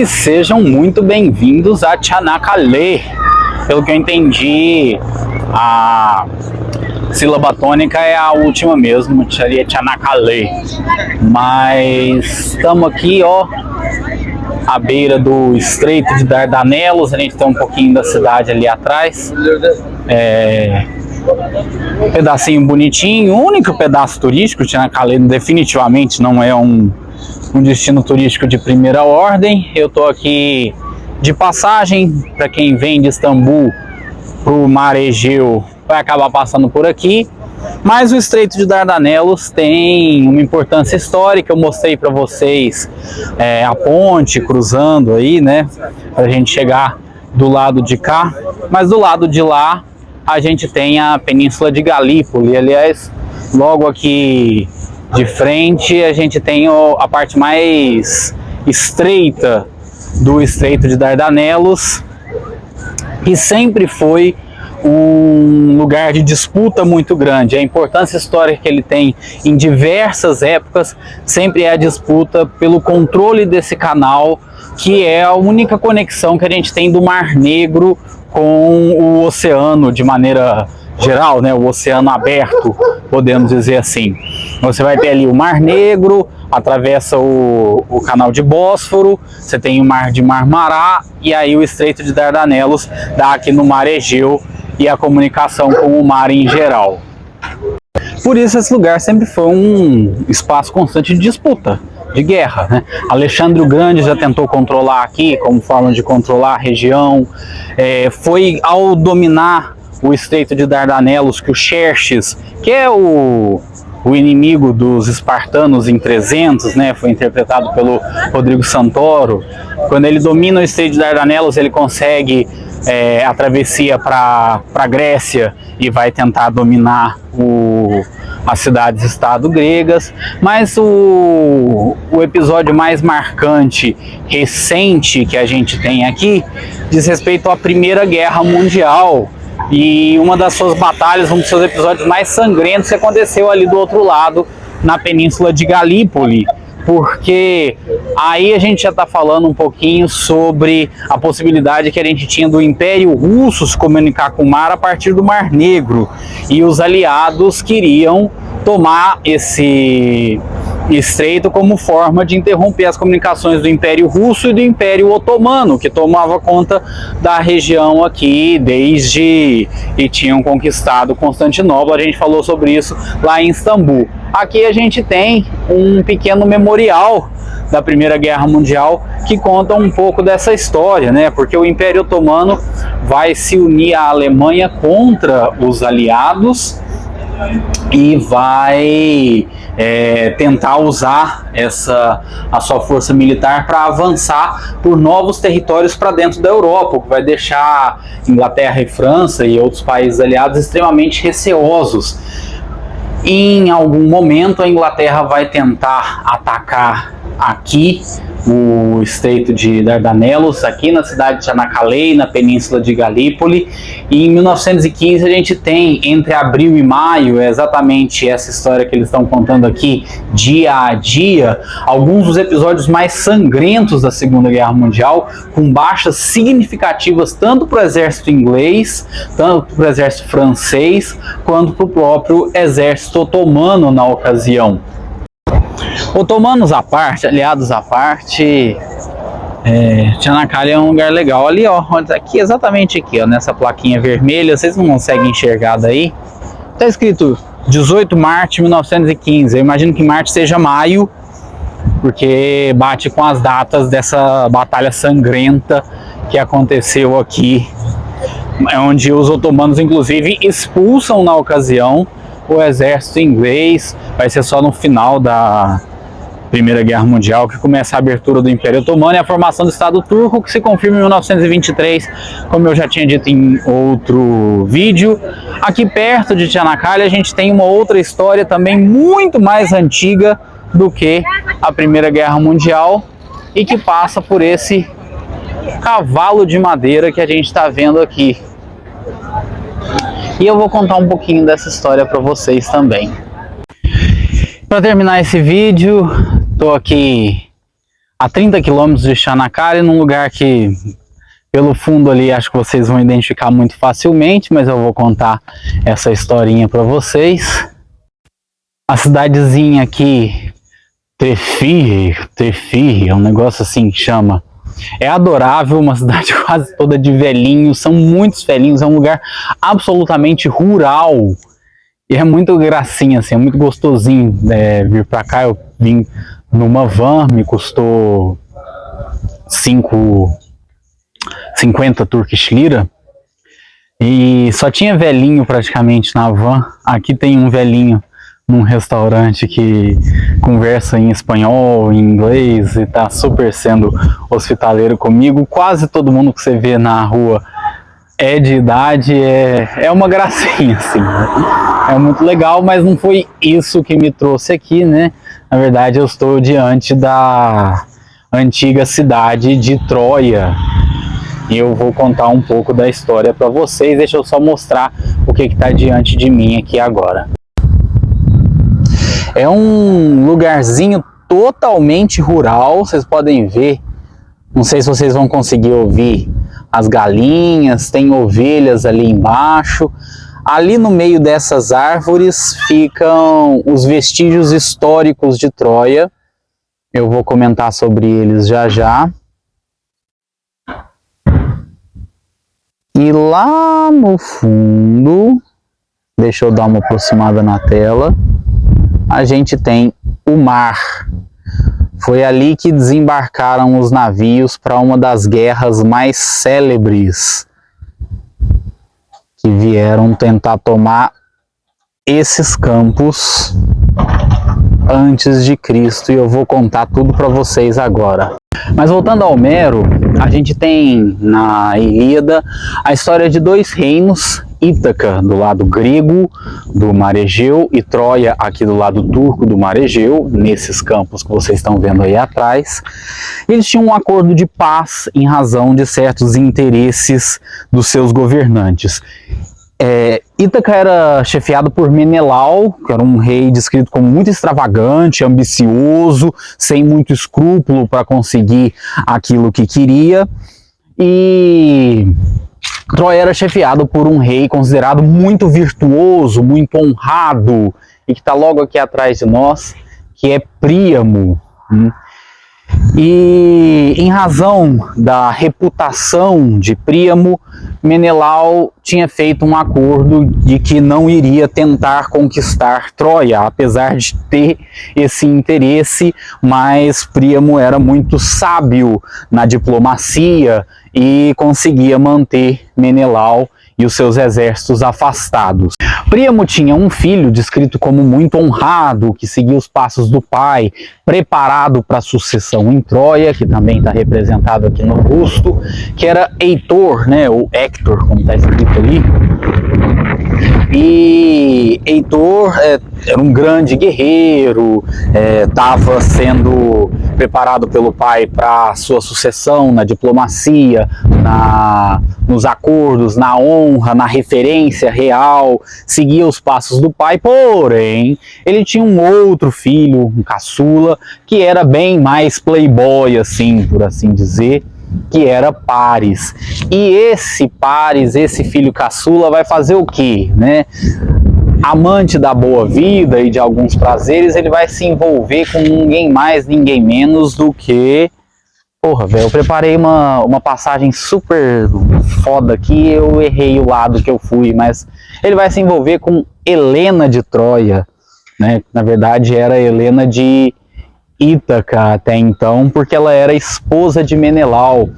E sejam muito bem-vindos a Çanakkale. Pelo que eu entendi, a sílaba tônica é a última mesmo, seria Çanakkale. Mas estamos aqui, ó, à beira do Estreito de Dardanelos. A gente tem um pouquinho da cidade ali atrás. Um pedacinho bonitinho, o único pedaço turístico. Çanakkale definitivamente não é um destino turístico de primeira ordem. Eu tô aqui de passagem, para quem vem de Istambul para o Mar Egeu vai acabar passando por aqui. Mas o Estreito de Dardanelos tem uma importância histórica. Eu mostrei para vocês a ponte cruzando aí, né, para a gente chegar do lado de cá. Mas do lado de lá a gente tem a Península de Galípoli. Aliás, logo aqui de frente a gente tem a parte mais estreita do Estreito de Dardanelos, que sempre foi um lugar de disputa muito grande. A importância histórica que ele tem em diversas épocas sempre é a disputa pelo controle desse canal, que é a única conexão que a gente tem do Mar Negro com o oceano de maneira geral, né? O oceano aberto, podemos dizer assim. Você vai ter ali o Mar Negro, atravessa o canal de Bósforo, você tem o Mar de Marmará, e aí o Estreito de Dardanelos dá aqui no Mar Egeu e a comunicação com o mar em geral. Por isso esse lugar sempre foi um espaço constante de disputa, de guerra, né? Alexandre o Grande já tentou controlar aqui como forma de controlar a região. Foi ao dominar o Estreito de Dardanelos que o Xerxes, que é o inimigo dos espartanos em 300, né, foi interpretado pelo Rodrigo Santoro. Quando ele domina o Estreito de Dardanelos, ele consegue a travessia para a Grécia e vai tentar dominar as cidades-estado gregas. Mas o episódio mais marcante, recente, que a gente tem aqui, diz respeito à Primeira Guerra Mundial. E uma das suas batalhas, um dos seus episódios mais sangrentos, que aconteceu ali do outro lado, na Península de Galípoli. Porque aí a gente já está falando um pouquinho sobre a possibilidade que a gente tinha do Império Russo se comunicar com o mar a partir do Mar Negro. E os aliados queriam tomar esse estreito como forma de interromper as comunicações do Império Russo e do Império Otomano, que tomava conta da região aqui desde e tinham conquistado Constantinopla. A gente falou sobre isso lá em Istambul. Aqui a gente tem um pequeno memorial da Primeira Guerra Mundial que conta um pouco dessa história, né? Porque o Império Otomano vai se unir à Alemanha contra os aliados e vai tentar usar a sua força militar para avançar por novos territórios para dentro da Europa, o que vai deixar Inglaterra e França e outros países aliados extremamente receosos. Em algum momento a Inglaterra vai tentar atacar aqui o Estreito de Dardanelos, aqui na cidade de Çanakkale, na Península de Galípoli. E em 1915 a gente tem, entre abril e maio, é exatamente essa história que eles estão contando aqui, dia a dia, alguns dos episódios mais sangrentos da Segunda Guerra Mundial, com baixas significativas tanto para o exército inglês, tanto para o exército francês, quanto para o próprio exército otomano na ocasião. Otomanos à parte, aliados à parte, Çanakkale é um lugar legal. Ali, ó, aqui, exatamente aqui, ó, nessa plaquinha vermelha, vocês não conseguem enxergar daí, tá escrito 18 de março de 1915. Eu imagino que março seja maio, porque bate com as datas dessa batalha sangrenta que aconteceu aqui, onde os otomanos inclusive expulsam na ocasião o exército inglês. Vai ser só no final da Primeira Guerra Mundial que começa a abertura do Império Otomano e a formação do Estado Turco, que se confirma em 1923, como eu já tinha dito em outro vídeo. Aqui perto de Çanakkale a gente tem uma outra história também muito mais antiga do que a Primeira Guerra Mundial e que passa por esse cavalo de madeira que a gente está vendo aqui. E eu vou contar um pouquinho dessa história para vocês também. Para terminar esse vídeo, estou aqui a 30 quilômetros de Chanakari, num lugar que, pelo fundo ali, acho que vocês vão identificar muito facilmente, mas eu vou contar essa historinha para vocês. A cidadezinha aqui, Trefir, é um negócio assim que chama. É adorável, uma cidade quase toda de velhinhos, são muitos velhinhos, é um lugar absolutamente rural. E é muito gracinha, assim, é muito gostosinho vir pra cá. Eu vim numa van, me custou 50 Turkish Lira. E só tinha velhinho praticamente na van. Aqui tem um velhinho num restaurante que conversa em espanhol, em inglês e tá super sendo hospitaleiro comigo. Quase todo mundo que você vê na rua é de idade, é uma gracinha, assim, né? É muito legal, mas não foi isso que me trouxe aqui, né? Na verdade, eu estou diante da antiga cidade de Troia e eu vou contar um pouco da história para vocês. Deixa eu só mostrar o que está diante de mim aqui agora. É um lugarzinho totalmente rural, vocês podem ver, não sei se vocês vão conseguir ouvir as galinhas, tem ovelhas ali embaixo. Ali no meio dessas árvores ficam os vestígios históricos de Troia. Eu vou comentar sobre eles já já. E lá no fundo, deixa eu dar uma aproximada na tela, a gente tem o mar. Foi ali que desembarcaram os navios para uma das guerras mais célebres que vieram tentar tomar esses campos antes de Cristo, e eu vou contar tudo para vocês agora. Mas voltando a Homero, a gente tem na Ilíada a história de dois reinos, Ítaca do lado grego do Mar Egeu e Troia aqui do lado turco do Mar Egeu, nesses campos que vocês estão vendo aí atrás. Eles tinham um acordo de paz em razão de certos interesses dos seus governantes. Ítaca era chefiado por Menelau, que era um rei descrito como muito extravagante, ambicioso, sem muito escrúpulo para conseguir aquilo que queria. E Troia era chefiado por um rei considerado muito virtuoso, muito honrado, e que está logo aqui atrás de nós, que é Príamo. E em razão da reputação de Príamo, Menelau tinha feito um acordo de que não iria tentar conquistar Troia, apesar de ter esse interesse, mas Príamo era muito sábio na diplomacia e conseguia manter Menelau e os seus exércitos afastados. Príamo tinha um filho descrito como muito honrado, que seguia os passos do pai, preparado para a sucessão em Troia, que também está representado aqui no busto, que era Heitor, né, ou Hector, como está escrito ali. E Heitor era um grande guerreiro, estava sendo preparado pelo pai para sua sucessão na diplomacia, nos acordos, na honra, na referência real, seguia os passos do pai, porém, ele tinha um outro filho, um caçula, que era bem mais playboy, assim, por assim dizer, que era Paris. E esse Paris, esse filho caçula, vai fazer o quê, né? Amante da boa vida e de alguns prazeres, ele vai se envolver com ninguém mais, ninguém menos do que... Porra, velho, eu preparei uma passagem super foda aqui, eu errei o lado que eu fui, mas ele vai se envolver com Helena de Troia, né? Na verdade era Helena de Ítaca até então, porque ela era esposa de Menelau.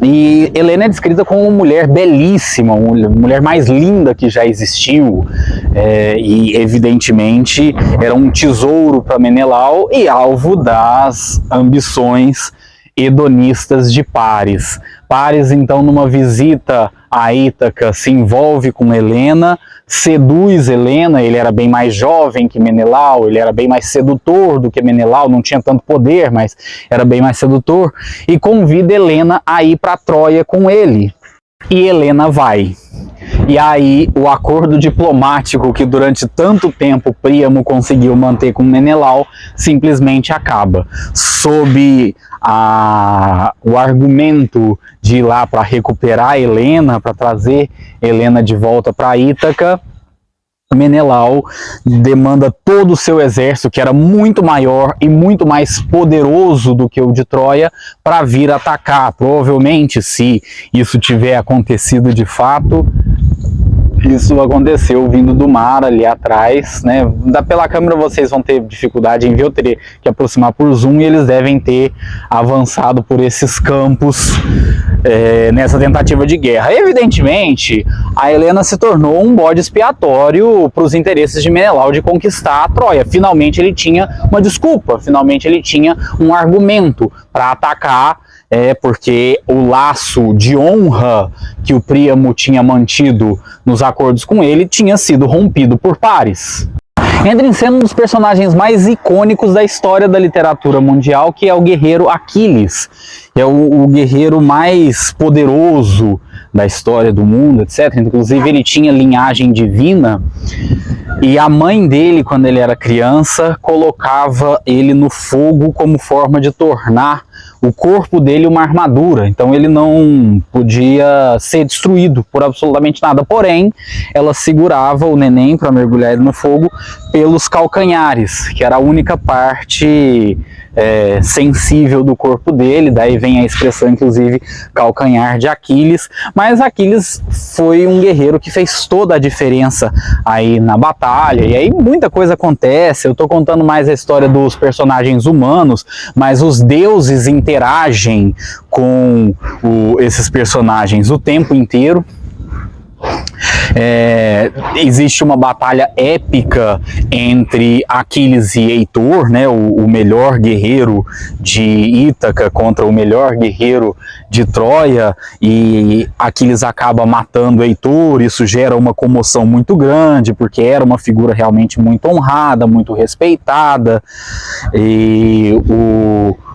E Helena é descrita como uma mulher belíssima, uma mulher mais linda que já existiu, e evidentemente era um tesouro para Menelau e alvo das ambições hedonistas de Paris. Paris, então, numa visita a Ítaca, se envolve com Helena, seduz Helena. Ele era bem mais jovem que Menelau, ele era bem mais sedutor do que Menelau, não tinha tanto poder, mas era bem mais sedutor, e convida Helena a ir para Troia com ele. E Helena vai. E aí o acordo diplomático que durante tanto tempo Príamo conseguiu manter com Menelau simplesmente acaba. Sob o argumento de ir lá para recuperar Helena, para trazer Helena de volta para Ítaca, Menelau demanda todo o seu exército, que era muito maior e muito mais poderoso do que o de Troia, para vir atacar. Provavelmente, se isso tiver acontecido de fato, isso aconteceu vindo do mar ali atrás, né? Pela câmera vocês vão ter dificuldade em ver, eu teria que aproximar por zoom, e eles devem ter avançado por esses campos nessa tentativa de guerra. Evidentemente, a Helena se tornou um bode expiatório para os interesses de Menelau de conquistar a Troia. Finalmente ele tinha uma desculpa, finalmente ele tinha um argumento para atacar, porque o laço de honra que o Príamo tinha mantido nos acordos com ele tinha sido rompido por Paris. Entra em cena um dos personagens mais icônicos da história da literatura mundial, que é o guerreiro Aquiles. É o guerreiro mais poderoso da história do mundo, etc. Inclusive ele tinha linhagem divina, e a mãe dele, quando ele era criança, colocava ele no fogo como forma de tornar o corpo dele uma armadura. Então ele não podia ser destruído por absolutamente nada. Porém, ela segurava o neném para mergulhar ele no fogo pelos calcanhares, que era a única parte sensível do corpo dele. Daí vem a expressão, inclusive, calcanhar de Aquiles. Mas Aquiles foi um guerreiro que fez toda a diferença aí na batalha, e aí muita coisa acontece. Eu estou contando mais a história dos personagens humanos, mas os deuses interagem com esses personagens o tempo inteiro. Existe uma batalha épica entre Aquiles e Heitor, né, o melhor guerreiro de Ítaca contra o melhor guerreiro de Troia, e Aquiles acaba matando Heitor. Isso gera uma comoção muito grande, porque era uma figura realmente muito honrada, muito respeitada, e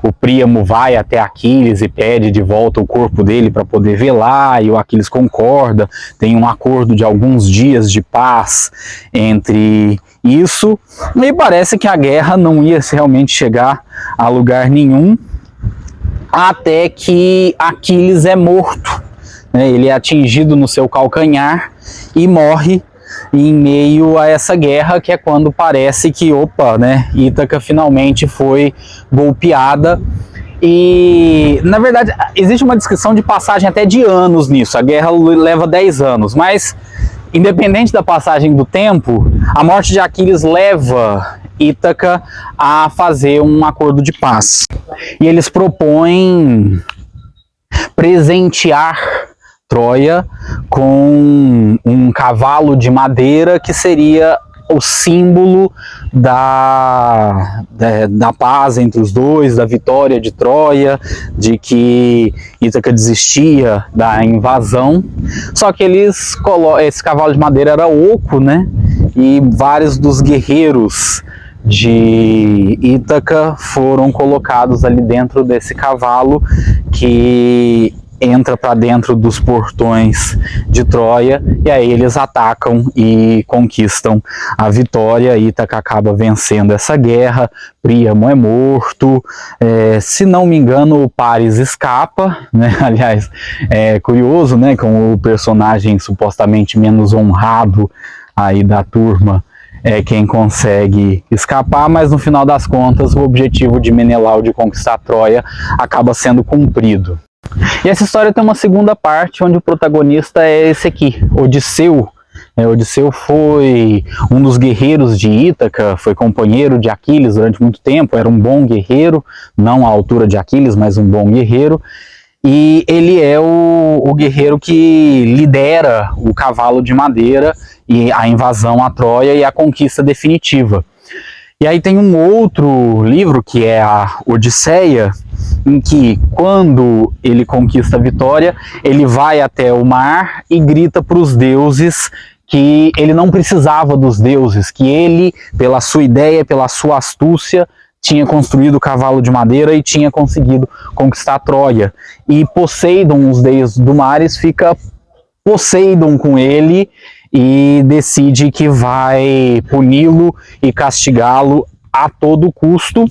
o Príamo vai até Aquiles e pede de volta o corpo dele para poder velar, e o Aquiles concorda. Tem um acordo de alguns dias de paz entre isso, e parece que a guerra não ia realmente chegar a lugar nenhum, até que Aquiles é morto, né? Ele é atingido no seu calcanhar e morre em meio a essa guerra, que é quando parece que, opa, né, Ítaca finalmente foi golpeada. E, na verdade, existe uma descrição de passagem até de anos nisso. A guerra leva 10 anos, mas, independente da passagem do tempo, a morte de Aquiles leva Ítaca a fazer um acordo de paz. E eles propõem presentear Troia com um cavalo de madeira, que seria o símbolo da paz entre os dois, da vitória de Troia, de que Ítaca desistia da invasão. Só que esse cavalo de madeira era oco, né? E vários dos guerreiros de Ítaca foram colocados ali dentro desse cavalo, que entra para dentro dos portões de Troia, e aí eles atacam e conquistam a vitória. Ítaca acaba vencendo essa guerra, Príamo é morto, se não me engano o Paris escapa, né? Aliás, é curioso, né, com o personagem supostamente menos honrado aí da turma quem consegue escapar, mas no final das contas o objetivo de Menelau de conquistar Troia acaba sendo cumprido. E essa história tem uma segunda parte, onde o protagonista é esse aqui, Odisseu. Odisseu foi um dos guerreiros de Ítaca, foi companheiro de Aquiles durante muito tempo, era um bom guerreiro, não à altura de Aquiles, mas um bom guerreiro. E ele é o guerreiro que lidera o cavalo de madeira e a invasão a Troia e a conquista definitiva. E aí tem um outro livro, que é a Odisseia, em que, quando ele conquista a vitória, ele vai até o mar e grita para os deuses que ele não precisava dos deuses, que ele, pela sua ideia, pela sua astúcia, tinha construído o cavalo de madeira e tinha conseguido conquistar Troia. E Poseidon, os deuses do mares, fica Poseidon com ele e decide que vai puni-lo e castigá-lo a todo custo.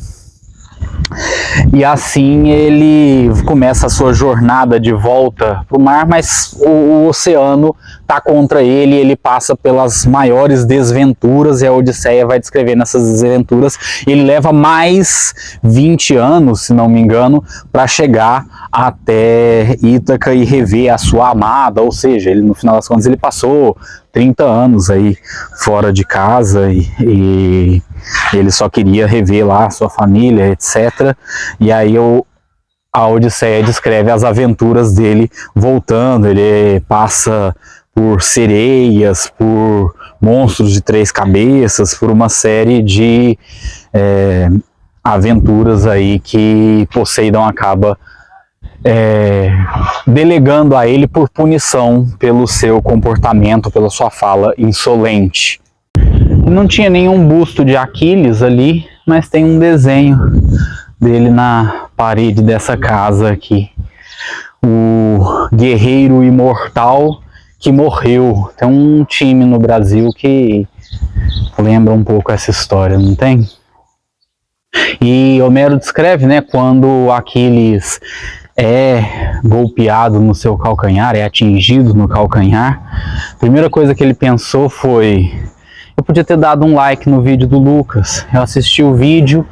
E assim ele começa a sua jornada de volta para o mar, mas o oceano está contra ele, ele passa pelas maiores desventuras, e a Odisseia vai descrever nessas desventuras. Ele leva mais 20 anos, se não me engano, para chegar até Ítaca e rever a sua amada, ou seja, ele, no final das contas ele passou 30 anos aí fora de casa e ele só queria rever lá a sua família, etc. E aí a Odisseia descreve as aventuras dele voltando. Ele passa por sereias, por monstros de 3 cabeças, por uma série de aventuras aí que Poseidon acaba delegando a ele por punição pelo seu comportamento, pela sua fala insolente. Não tinha nenhum busto de Aquiles ali, mas tem um desenho dele na parede dessa casa aqui. O guerreiro imortal que morreu. Tem um time no Brasil que lembra um pouco essa história, não tem? E Homero descreve, né, quando Aquiles é golpeado no seu calcanhar, é atingido no calcanhar. A primeira coisa que ele pensou foi: eu podia ter dado um like no vídeo do Lucas. Eu assisti o vídeo,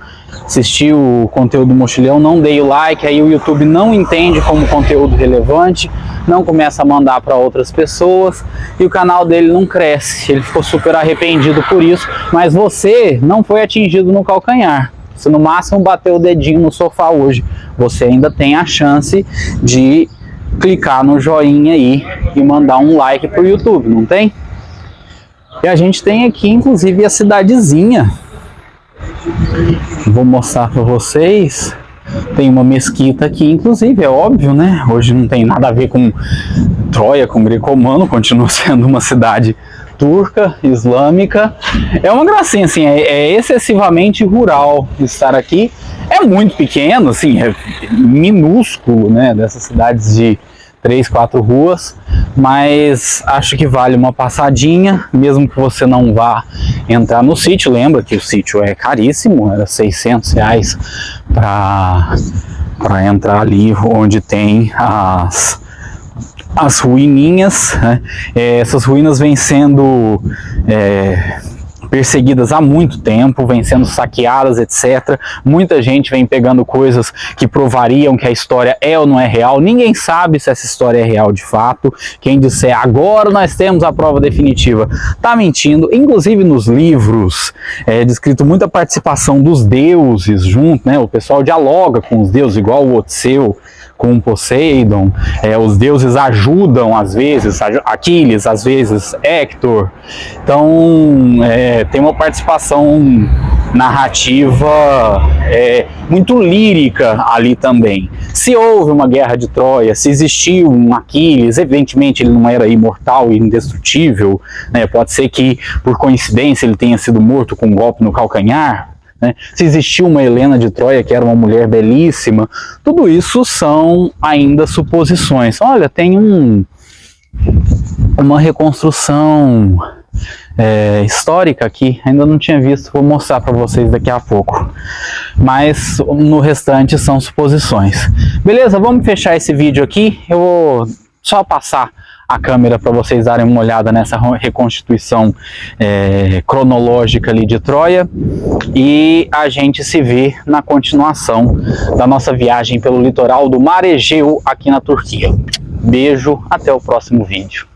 assisti o conteúdo do Mochilhão, não dei o like, aí o YouTube não entende como conteúdo relevante, não começa a mandar para outras pessoas e o canal dele não cresce. Ele ficou super arrependido por isso, mas você não foi atingido no calcanhar. Se no máximo bateu o dedinho no sofá hoje, você ainda tem a chance de clicar no joinha aí e mandar um like pro YouTube, não tem? E a gente tem aqui, inclusive, a cidadezinha. Vou mostrar para vocês. Tem uma mesquita aqui, inclusive, é óbvio, né? Hoje não tem nada a ver com Troia, com greco-romano, continua sendo uma cidade turca, islâmica. É uma gracinha, assim, é excessivamente rural estar aqui. É muito pequeno, assim, é minúsculo, né? Dessas cidades de 3, 4 ruas, mas acho que vale uma passadinha, mesmo que você não vá entrar no sítio. Lembra que o sítio é caríssimo, era R$600 para entrar ali onde tem as ruininhas, né? Essas ruínas vêm sendo perseguidas há muito tempo, vêm sendo saqueadas, etc. Muita gente vem pegando coisas que provariam que a história é ou não é real. Ninguém sabe se essa história é real de fato. Quem disser agora nós temos a prova definitiva está mentindo. Inclusive nos livros é descrito muita participação dos deuses junto, né? O pessoal dialoga com os deuses, igual o Odisseu com Poseidon. Os deuses ajudam às vezes, Aquiles, às vezes Héctor. Então tem uma participação narrativa muito lírica ali também. Se houve uma guerra de Troia, se existiu um Aquiles, evidentemente ele não era imortal e indestrutível, né? Pode ser que por coincidência ele tenha sido morto com um golpe no calcanhar, né? Se existiu uma Helena de Troia, que era uma mulher belíssima. Tudo isso são ainda suposições. Olha, tem uma reconstrução histórica aqui, ainda não tinha visto, vou mostrar para vocês daqui a pouco, mas no restante são suposições. Beleza, vamos fechar esse vídeo aqui. Eu vou só passar a câmera para vocês darem uma olhada nessa reconstituição cronológica ali de Troia, e a gente se vê na continuação da nossa viagem pelo litoral do Mar Egeu aqui na Turquia. Beijo, até o próximo vídeo.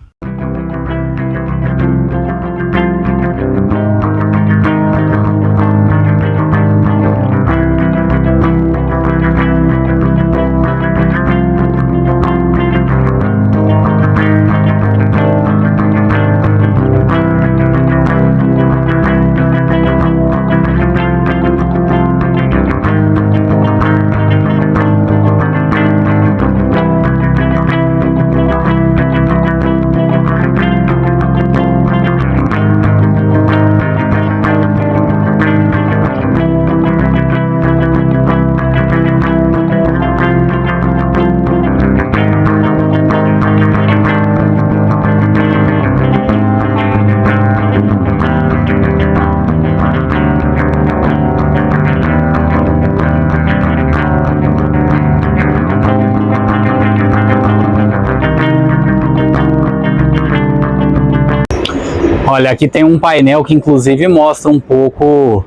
Olha, aqui tem um painel que inclusive mostra um pouco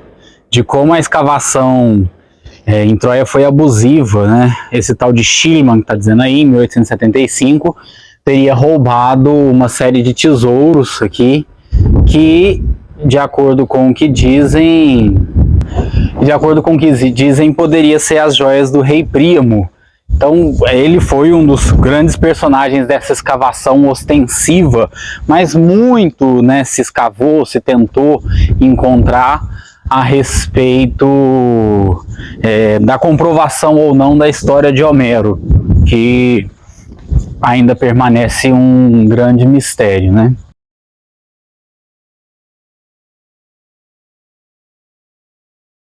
de como a escavação em Troia foi abusiva, né? Esse tal de Schliemann, que está dizendo aí, em 1875, teria roubado uma série de tesouros aqui, que, de acordo com o que dizem, poderia ser as joias do rei Príamo. Então, ele foi um dos grandes personagens dessa escavação ostensiva, mas muito, né, se escavou, se tentou encontrar a respeito da comprovação ou não da história de Homero, que ainda permanece um grande mistério, né?